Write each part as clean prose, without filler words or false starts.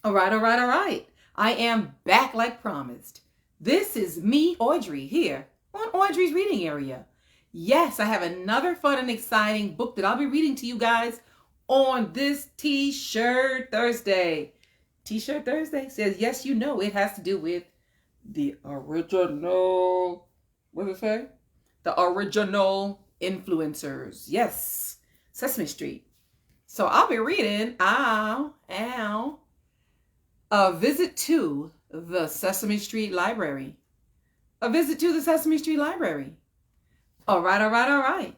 All right, all right, all right. I am back like promised. This is me, Audrey, here on Audrey's Reading Area. Yes, I have another fun and exciting book that I'll be reading to you guys on this T-shirt Thursday. T-shirt Thursday says, yes, you know it has to do with the original, what does it say? The original influencers. Yes, Sesame Street. So I'll be reading, A Visit to the Sesame Street Library. A Visit to the Sesame Street Library. All right, all right, all right.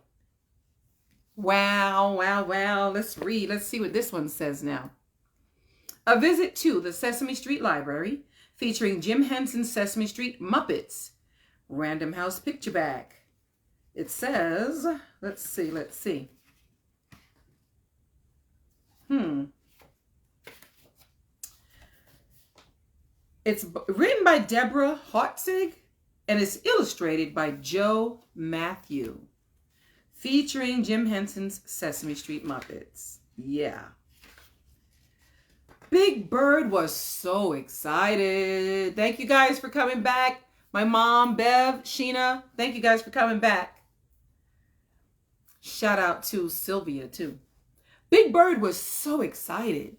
Wow, wow, wow. Let's read. Let's see what this one says now. A Visit to the Sesame Street Library, featuring Jim Henson's Sesame Street Muppets. Random House Picture Back. It says, let's see. It's written by Deborah Hartzig and it's illustrated by Joe Matthew, featuring Jim Henson's Sesame Street Muppets. Yeah. Big Bird was so excited. Thank you guys for coming back. My mom, Bev, Sheena, thank you guys for coming back. Shout out to Sylvia, too. Big Bird was so excited.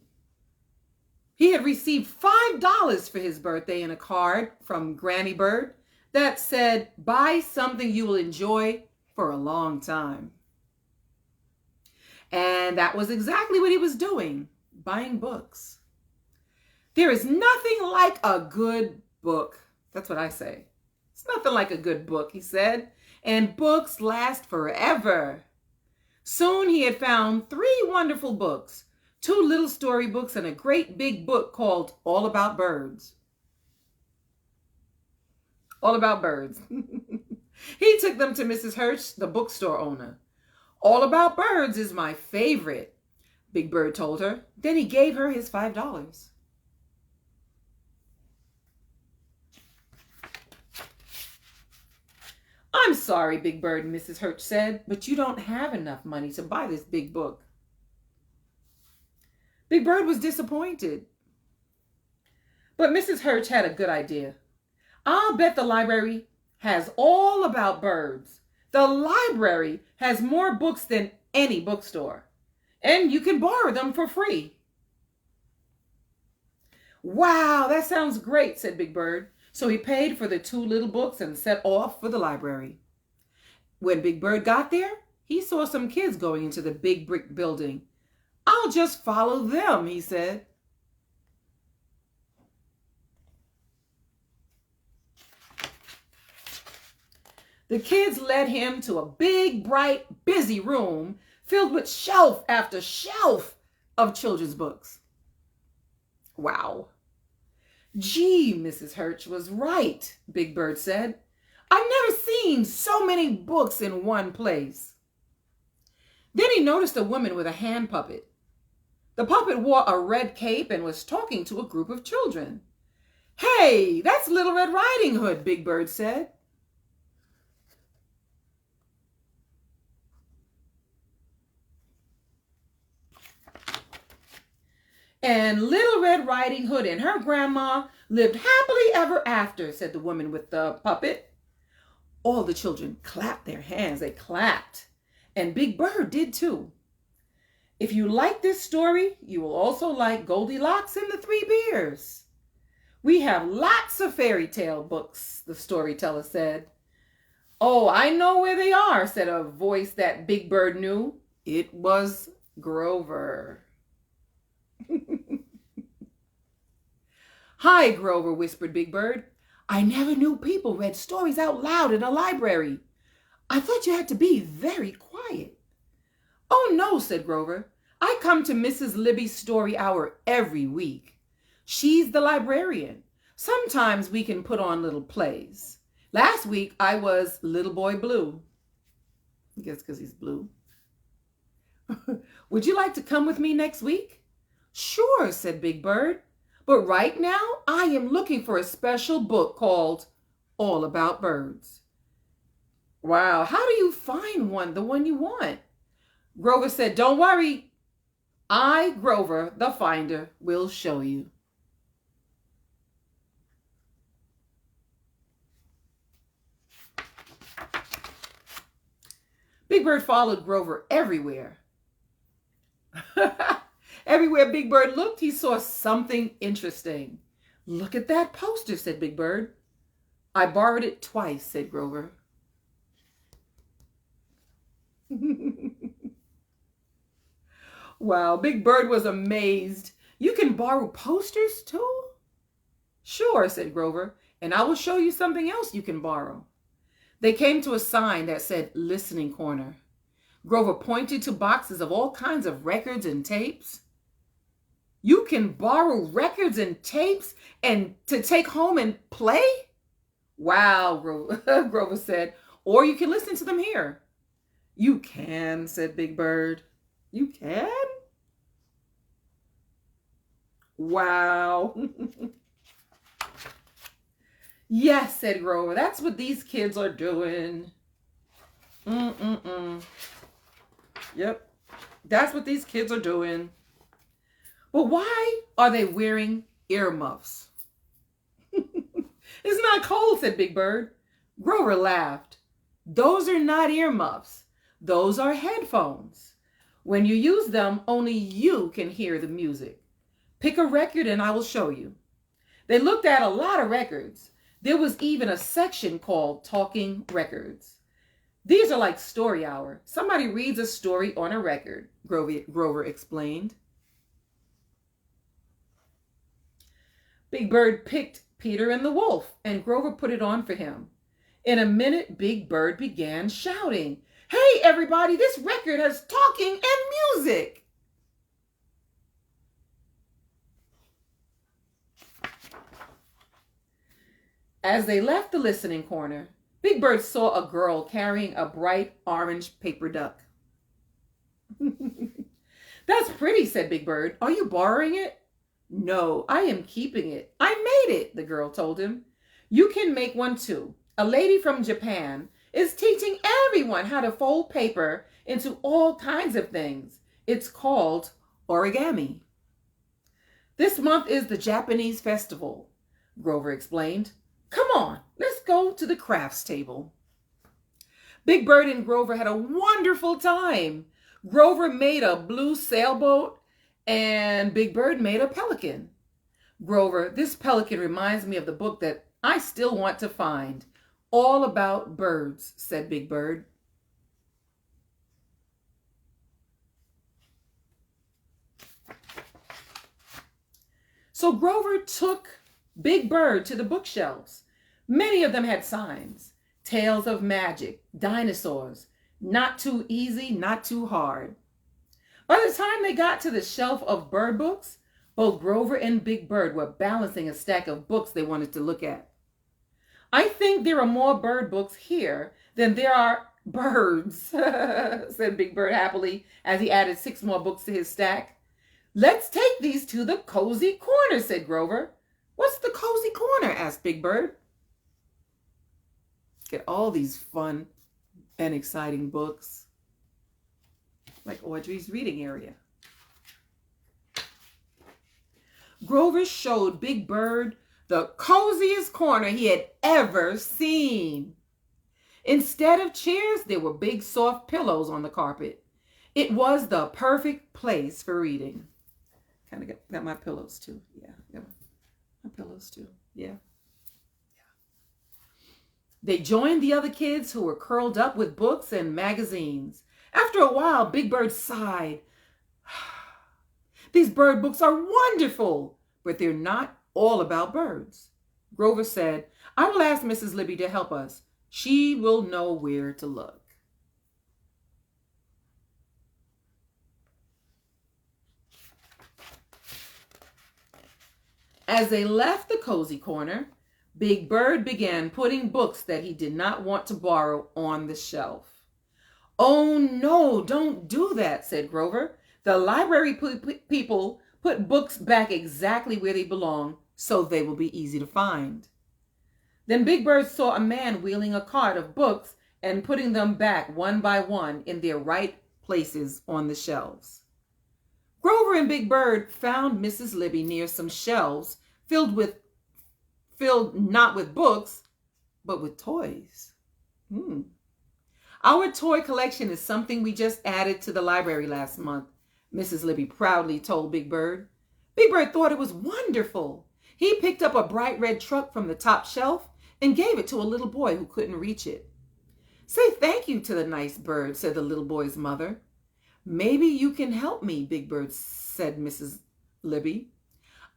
He had received $5 for his birthday in a card from Granny Bird that said, buy something you will enjoy for a long time. And that was exactly what he was doing, buying books. There is nothing like a good book. That's what I say. It's nothing like a good book, he said. And books last forever. Soon he had found 3 wonderful books, 2 little storybooks, and a great big book called All About Birds. All About Birds. He took them to Mrs. Hirsch, the bookstore owner. All About Birds is my favorite, Big Bird told her. Then he gave her his $5. I'm sorry, Big Bird, Mrs. Hirsch said, but you don't have enough money to buy this big book. Big Bird was disappointed. But Mrs. Hirsch had a good idea. I'll bet the library has All About Birds. The library has more books than any bookstore, and you can borrow them for free. Wow, that sounds great, said Big Bird. So he paid for the 2 little books and set off for the library. When Big Bird got there, he saw some kids going into the big brick building. I'll just follow them, he said. The kids led him to a big, bright, busy room filled with shelf after shelf of children's books. Wow. Gee, Mrs. Hirsch was right, Big Bird said. I've never seen so many books in one place. Then he noticed a woman with a hand puppet. The puppet wore a red cape and was talking to a group of children. Hey, that's Little Red Riding Hood, Big Bird said. And Little Red Riding Hood and her grandma lived happily ever after, said the woman with the puppet. All the children clapped their hands. They clapped. And Big Bird did too. If you like this story, you will also like Goldilocks and the 3 Bears. We have lots of fairy tale books, the storyteller said. Oh, I know where they are, said a voice that Big Bird knew. It was Grover. Hi, Grover, whispered Big Bird. I never knew people read stories out loud in a library. I thought you had to be very quiet. Oh, no, said Grover. I come to Mrs. Libby's story hour every week. She's the librarian. Sometimes we can put on little plays. Last week, I was Little Boy Blue. I guess because he's blue. Would you like to come with me next week? Sure, said Big Bird. But right now, I am looking for a special book called All About Birds. Wow, how do you find one, the one you want? Grover said, don't worry. I, Grover, the finder, will show you. Big Bird followed Grover everywhere. Everywhere Big Bird looked, he saw something interesting. "Look at that poster," said Big Bird. "I borrowed it twice," said Grover. Wow, Big Bird was amazed. "You can borrow posters too?" "Sure," said Grover, "and I will show you something else you can borrow." They came to a sign that said "Listening Corner." Grover pointed to boxes of all kinds of records and tapes. "You can borrow records and tapes and to take home and play?" "Wow," Grover said, "or you can listen to them here." "You can," said Big Bird. "You can?" Wow. "Yes," said Grover, "that's what these kids are doing." Yep, that's what these kids are doing. "But why are they wearing earmuffs?" "It's not cold," said Big Bird. Grover laughed. "Those are not earmuffs. Those are headphones. When you use them, only you can hear the music. Pick a record and I will show you." They looked at a lot of records. There was even a section called Talking Records. "These are like story hour. Somebody reads a story on a record," Grover explained. Big Bird picked Peter and the Wolf, and Grover put it on for him. In a minute, Big Bird began shouting, "Hey, everybody, this record has talking and music!" As they left the listening corner, Big Bird saw a girl carrying a bright orange paper duck. "That's pretty," said Big Bird. "Are you borrowing it?" "No, I am keeping it. I made it," the girl told him. "You can make one too. A lady from Japan is teaching everyone how to fold paper into all kinds of things. It's called origami." "This month is the Japanese festival," Grover explained. "Come on, let's go to the crafts table." Big Bird and Grover had a wonderful time. Grover made a blue sailboat and Big Bird made a pelican. "Grover, this pelican reminds me of the book that I still want to find, all about birds," said Big Bird. So Grover took Big Bird to the bookshelves. Many of them had signs: tales of magic, dinosaurs, not too easy, not too hard. By the time they got to the shelf of bird books, both Grover and Big Bird were balancing a stack of books they wanted to look at. "I think there are more bird books here than there are birds," said Big Bird happily as he added 6 more books to his stack. "Let's take these to the cozy corner," said Grover. "What's the cozy corner?" asked Big Bird. Get all these fun and exciting books, like Audrey's reading area. Grover showed Big Bird the coziest corner he had ever seen. Instead of chairs, there were big soft pillows on the carpet. It was the perfect place for reading. Kind of got my pillows too. Yeah, got my pillows too. Yeah. They joined the other kids who were curled up with books and magazines. After a while, Big Bird sighed. "These bird books are wonderful, but they're not all about birds." Grover said, "I will ask Mrs. Libby to help us. She will know where to look." As they left the cozy corner, Big Bird began putting books that he did not want to borrow on the shelf. "Oh no, don't do that," said Grover. "The library people put books back exactly where they belong, so they will be easy to find." Then Big Bird saw a man wheeling a cart of books and putting them back one by one in their right places on the shelves. Grover and Big Bird found Mrs. Libby near some shelves filled not with books, but with toys. Our toy collection is something we just added to the library last month, Mrs. Libby proudly told Big Bird. Big Bird thought it was wonderful. He picked up a bright red truck from the top shelf and gave it to a little boy who couldn't reach it. Say thank you to the nice bird, said the little boy's mother. Maybe you can help me, Big Bird, said Mrs. Libby.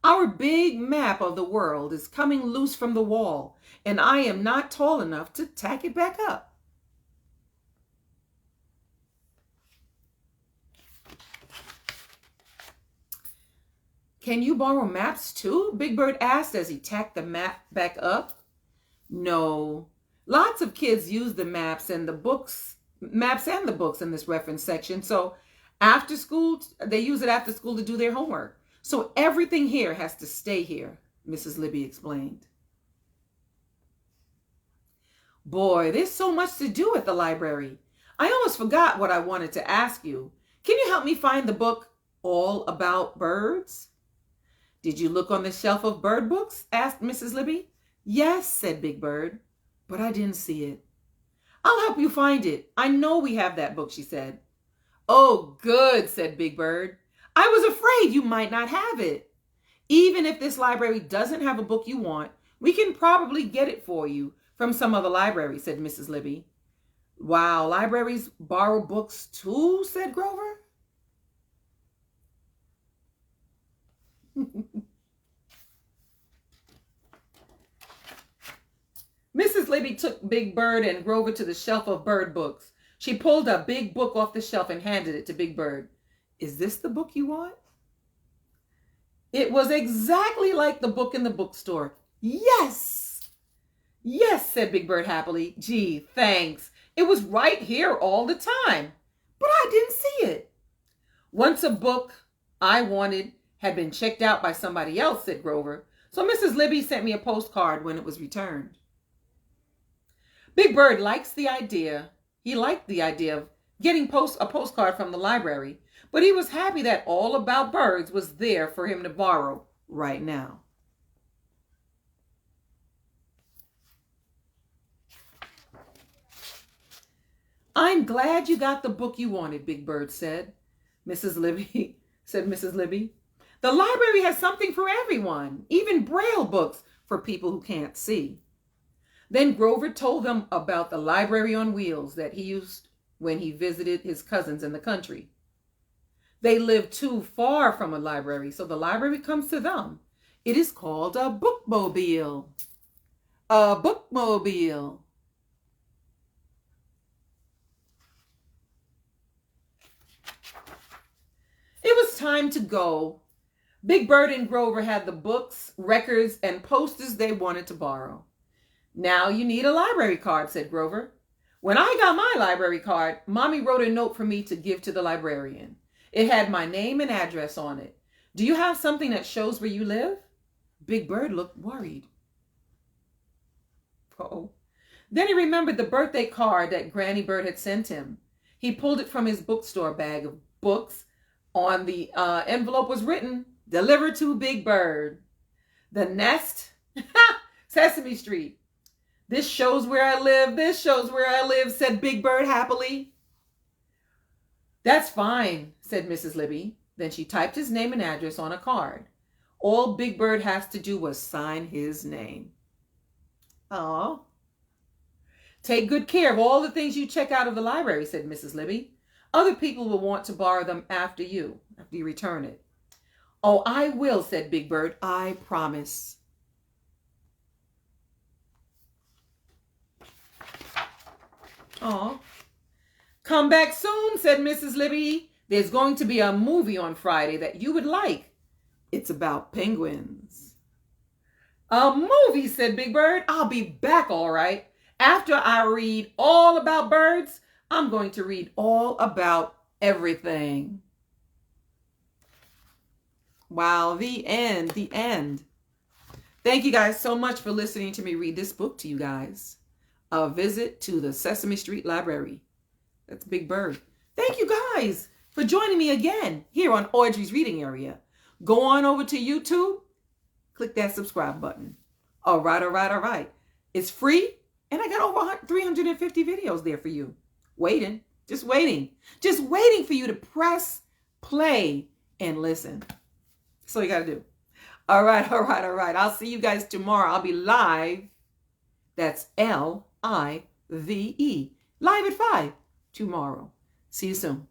Our big map of the world is coming loose from the wall, and I am not tall enough to tack it back up. Can you borrow maps too? Big Bird asked as he tacked the map back up. No. Lots of kids use the maps and the books in this reference section. So after school, they use it after school to do their homework. So everything here has to stay here, Mrs. Libby explained. Boy, there's so much to do at the library. I almost forgot what I wanted to ask you. Can you help me find the book All About Birds? Did you look on the shelf of bird books? Asked Mrs. Libby. Yes, said Big Bird, but I didn't see it. I'll help you find it. I know we have that book, she said. Oh, good, said Big Bird. I was afraid you might not have it. Even if this library doesn't have a book you want, we can probably get it for you from some other library, said Mrs. Libby. Wow, libraries borrow books too, said Grover. Mrs. Libby took Big Bird and Grover to the shelf of bird books. She pulled a big book off the shelf and handed it to Big Bird. Is this the book you want? It was exactly like the book in the bookstore. Yes! Yes, said Big Bird happily. Gee, thanks. It was right here all the time, but I didn't see it. Once a book I wanted had been checked out by somebody else, said Grover. So Mrs. Libby sent me a postcard when it was returned. Big Bird likes the idea. He liked the idea of getting a postcard from the library, but he was happy that All About Birds was there for him to borrow right now. I'm glad you got the book you wanted, Big Bird said. Mrs. Libby. The library has something for everyone, even Braille books for people who can't see. Then Grover told them about the library on wheels that he used when he visited his cousins in the country. They live too far from a library, so the library comes to them. It is called a bookmobile. A bookmobile. It was time to go. Big Bird and Grover had the books, records, and posters they wanted to borrow. Now you need a library card, said Grover. When I got my library card, Mommy wrote a note for me to give to the librarian. It had my name and address on it. Do you have something that shows where you live? Big Bird looked worried. Oh. Then he remembered the birthday card that Granny Bird had sent him. He pulled it from his bookstore bag of books. On the envelope was written, "Delivered to Big Bird. The Nest, Sesame Street. This shows where I live. This shows where I live," said Big Bird happily. That's fine, said Mrs. Libby. Then she typed his name and address on a card. All Big Bird has to do was sign his name. Aw. Take good care of all the things you check out of the library, said Mrs. Libby. Other people will want to borrow them after you return it. Oh, I will, said Big Bird. I promise. Aw. Come back soon, said Mrs. Libby. There's going to be a movie on Friday that you would like. It's about penguins. A movie, said Big Bird. I'll be back all right. After I read all about birds, I'm going to read all about everything. Wow, the end, the end. Thank you guys so much for listening to me read this book to you guys. A visit to the Sesame Street Library. That's Big Bird. Thank you guys for joining me again here on Audrey's Reading Area. Go on over to YouTube. Click that subscribe button. All right. It's free. And I got over 350 videos there for you. waiting, just waiting for you to press play and listen. That's all you got to do. All right. I'll see you guys tomorrow. I'll be live. That's Live, live at 5 tomorrow. See you soon.